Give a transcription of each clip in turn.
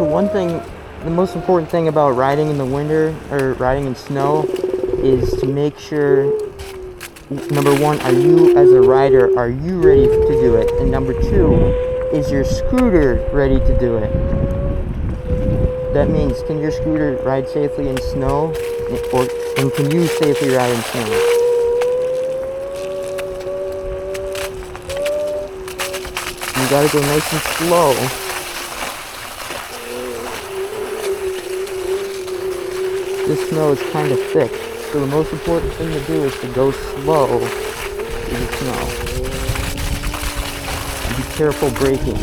the most important thing about riding in the winter or riding in snow is to make sure, number one, are you as a rider, are you ready to do it? And number two, is your scooter ready to do it? That means, can your scooter ride safely in snow, and can you safely ride in snow? You gotta go nice and slow. This snow is kind of thick, so the most important thing to do is to go slow through the snow. And be careful braking.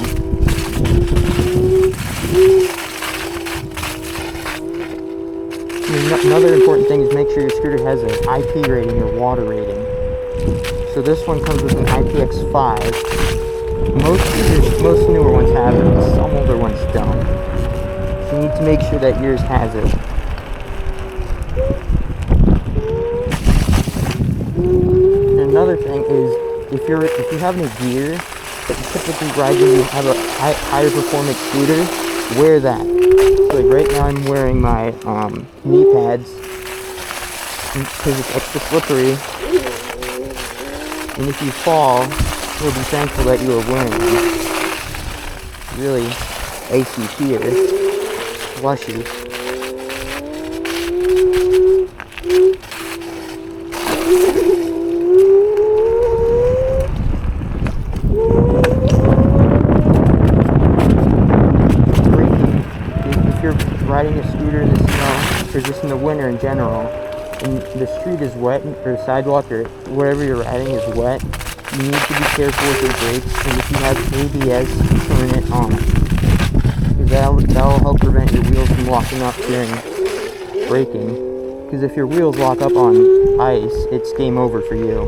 Another important thing is make sure your scooter has an IP rating or water rating. So this one comes with an IPX5. Most newer ones have it, but some older ones don't. So you need to make sure that yours has it. And another thing is, if you have any gear that you typically ride when you have a higher performance scooter, wear that. So like right now I'm wearing my knee pads because it's extra slippery, and if you fall, you'll be thankful that you are wearing them. Really icy here, slushy. Riding a scooter in the snow, or just in the winter in general, and the street is wet, or the sidewalk, or wherever you're riding is wet, you need to be careful with your brakes, and if you have ABS, turn it on. Because that'll help prevent your wheels from locking up during braking. Because if your wheels lock up on ice, it's game over for you.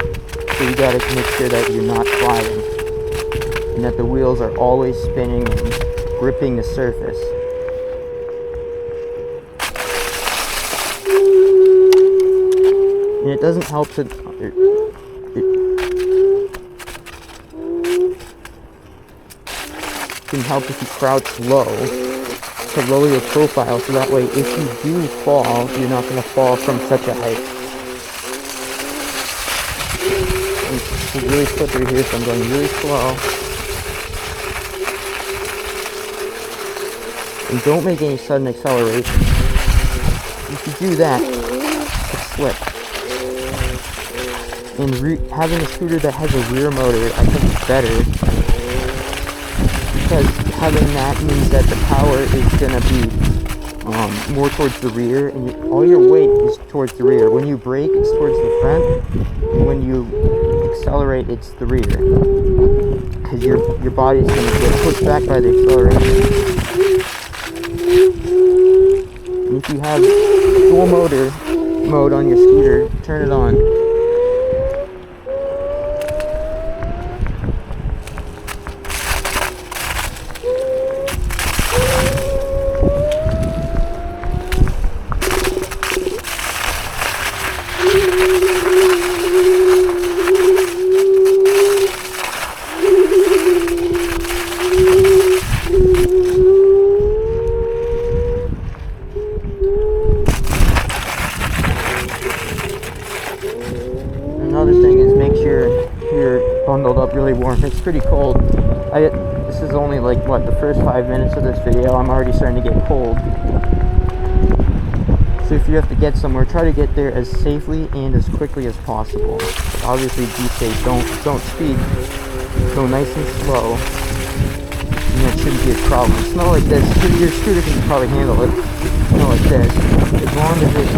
So you gotta make sure that you're not sliding, and that the wheels are always spinning and gripping the surface. And it doesn't help to can help if you crouch low to lower your profile, so that way if you do fall, you're not going to fall from such a height. It's really slippery here, so I'm going really slow. And don't make any sudden acceleration. If you do that, it's slip. And having a scooter that has a rear motor, I think is better, because having that means that the power is going to be more towards the rear, and all your weight is towards the rear. When you brake, it's towards the front, and when you accelerate, it's the rear, because your body is going to get pushed back by the acceleration. And if you have dual motor mode on your scooter, turn it on. Another thing is make sure you're bundled up really warm. It's pretty cold. This is only like, what, the first 5 minutes of this video. I'm already starting to get cold. So if you have to get somewhere, try to get there as safely and as quickly as possible. Obviously be safe, don't speed. Go nice and slow. And that shouldn't be a problem. Snow like this, your scooter can probably handle it. Snow like this, as long as it's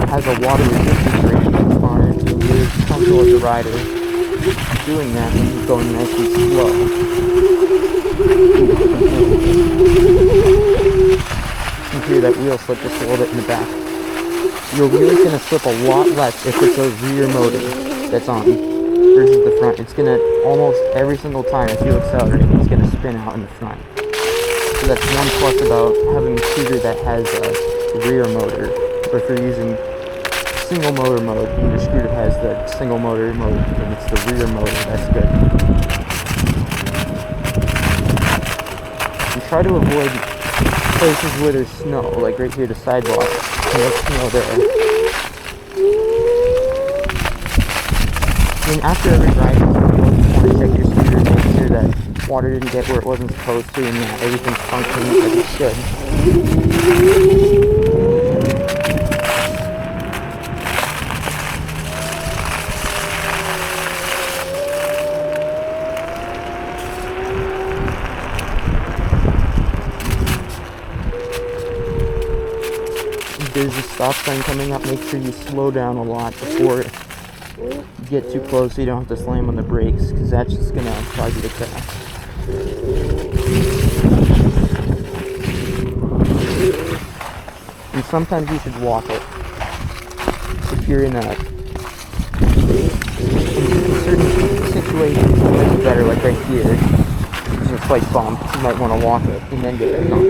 has a water resistance rating, it's fine. You're comfortable as a rider doing that, and you're going nice and slow. You hear that wheel slip just a little bit in the back. Your wheel is going to slip a lot less if it's a rear motor that's on versus the front. It's going to, almost every single time if you accelerate, it's going to spin out in the front. So that's one plus about having a scooter that has a rear motor. Or if you're using single motor mode and your scooter has the single motor mode and it's the rear motor, that's good. You try to avoid places where there's snow, like right here, the sidewalk. There's snow there. And after every ride, you just want to check your scooter and make sure that water didn't get where it wasn't supposed to, and that everything's functioning as it should. There's a stop sign coming up. Make sure you slow down a lot before you get too close so you don't have to slam on the brakes, because that's just going to cause you to crash. And sometimes you should walk it. If you're in certain situations, it might be better, like right here. There's a slight bump. You might want to walk it and then get back on.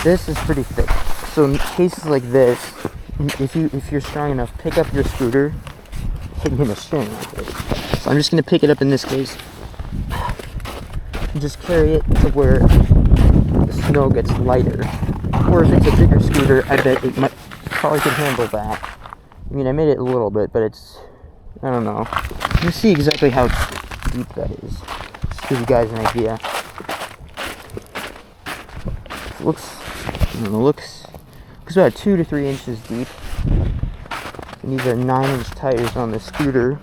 This is pretty thick, so in cases like this, if you're strong enough, pick up your scooter, hit me in the shin. So I'm just gonna pick it up in this case, and just carry it to where the snow gets lighter. Or if it's a bigger scooter, I bet it probably could handle that. I mean, I made it a little bit, but it's, I don't know. You see exactly how deep that is, just to give you guys an idea. It looks about 2 to 3 inches deep. And these are 9-inch tires on the scooter,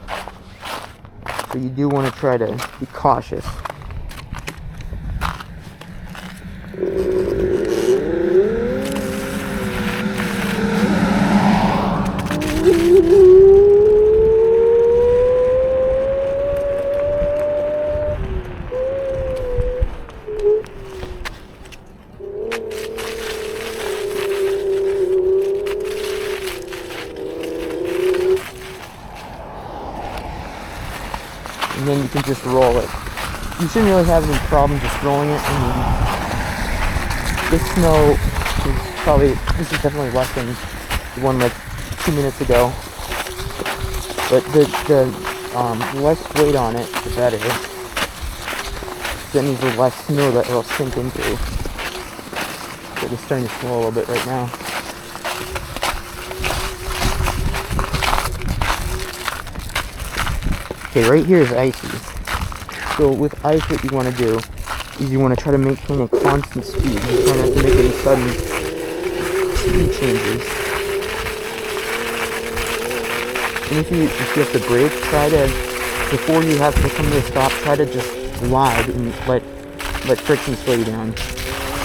so you do want to try to be cautious. And then you can just roll it. You shouldn't really have any problem just rolling it. I mean, this snow is this is definitely less than the one like 2 minutes ago. But the less weight on it, the better. Then there's less snow that it'll sink into. So it's starting to snow a little bit right now. Okay, right here is icy. So with ice, what you want to do is you want to try to maintain a constant speed. You try not to make any sudden speed changes. And if you have to brake, try to, before you have to come to a stop, try to just glide and let friction slow you down.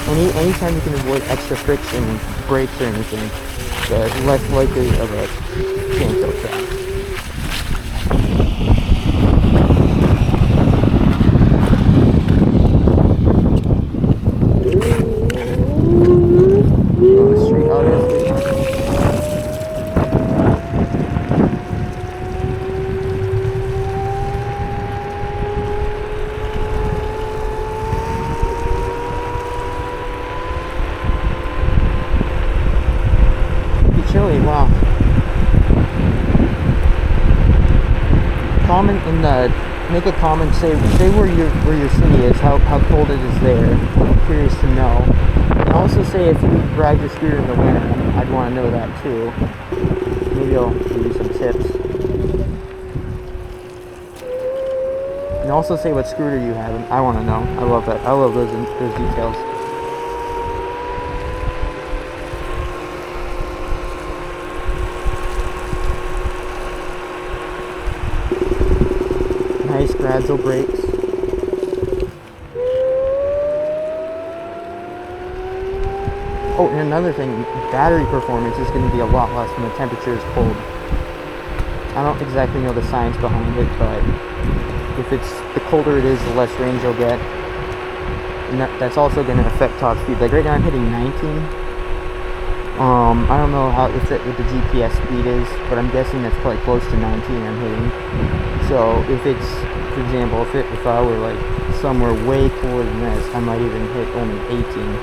Anytime you can avoid extra friction, brakes or anything, the less likely of a chance you'll crash. Chilly, wow. Comment in the, make a comment, say where your city is, how cold it is there. I'm curious to know. And also say if you ride your scooter in the winter, I'd want to know that too. Maybe I'll give you some tips. And also say what scooter you have. I want to know. I love that. I love those details. Nice gradual brakes. Oh, and another thing, battery performance is going to be a lot less when the temperature is cold. I don't exactly know the science behind it, but the colder it is, the less range you'll get. And that's also going to affect top speed. Like right now I'm hitting 19. I don't know what the GPS speed is, but I'm guessing that's probably close to 19 I'm hitting. So if it's For example, if I were like somewhere way cooler than this, I might even hit only 18.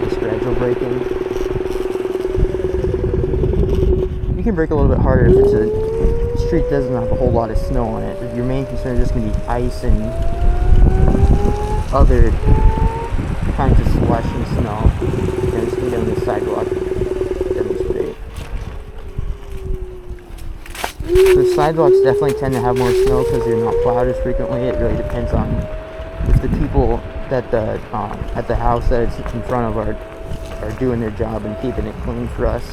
Nice gradual braking. You can brake a little bit harder if it's a street doesn't have a whole lot of snow on it. If your main concern is just going to be ice and other kinds of slush and snow, you're just going to get on the sidewalk. Demonstrate. The sidewalks definitely tend to have more snow because they're not plowed as frequently. It really depends on if the people that at the house that it's in front of are doing their job and keeping it clean for us.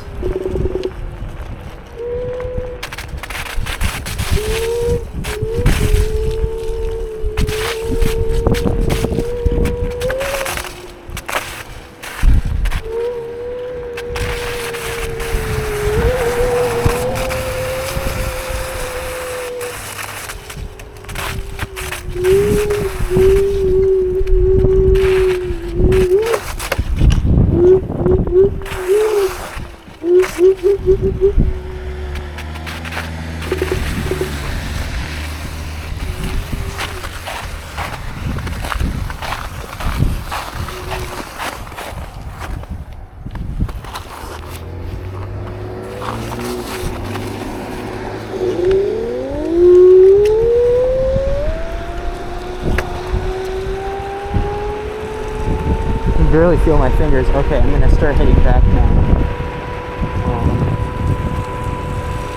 Barely feel my fingers. Okay, I'm gonna start heading back now.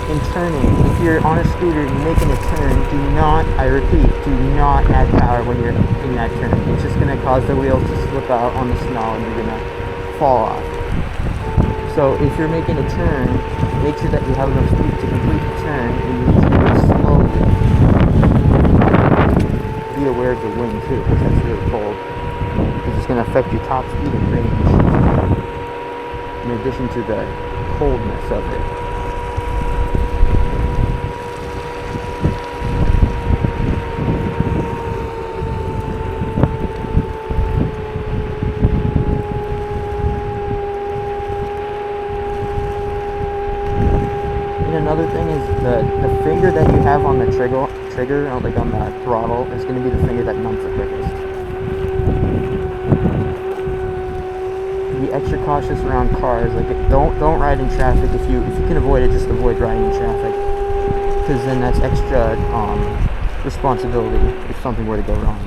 In turning, if you're on a scooter and making a turn, do not, I repeat, do not add power when you're in that turn. It's just gonna cause the wheels to slip out on the snow and you're gonna fall off. So if you're making a turn, make sure that you have enough speed to complete the turn and you need to do it slowly. Be aware of the wind too, because that's really cold. It's going to affect your top speed and range, in addition to the coldness of it. And another thing is the finger that you have on the trigger, like on the throttle, is going to be the finger that numbs the quickest. Be extra cautious around cars. Like, don't ride in traffic. If you can avoid it, just avoid riding in traffic, because then that's extra responsibility if something were to go wrong.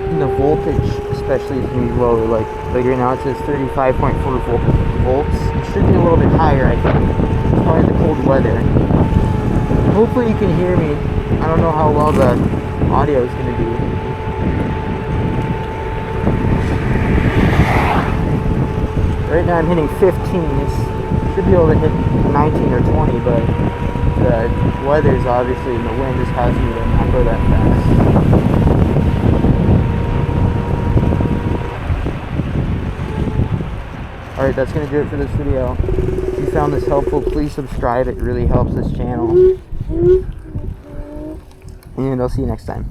And the voltage, especially, is going to be lower. Like right now it says 35.4 volts. It should be a little bit higher, I think. It's probably the cold weather. Hopefully you can hear me. I don't know how well the audio is going to be. Right now I'm hitting 15. Should be able to hit 19 or 20, but the weather is obviously, and the wind is causing me to not go that fast. Alright, that's going to do it for this video. If you found this helpful, please subscribe. It really helps this channel. And I'll see you next time.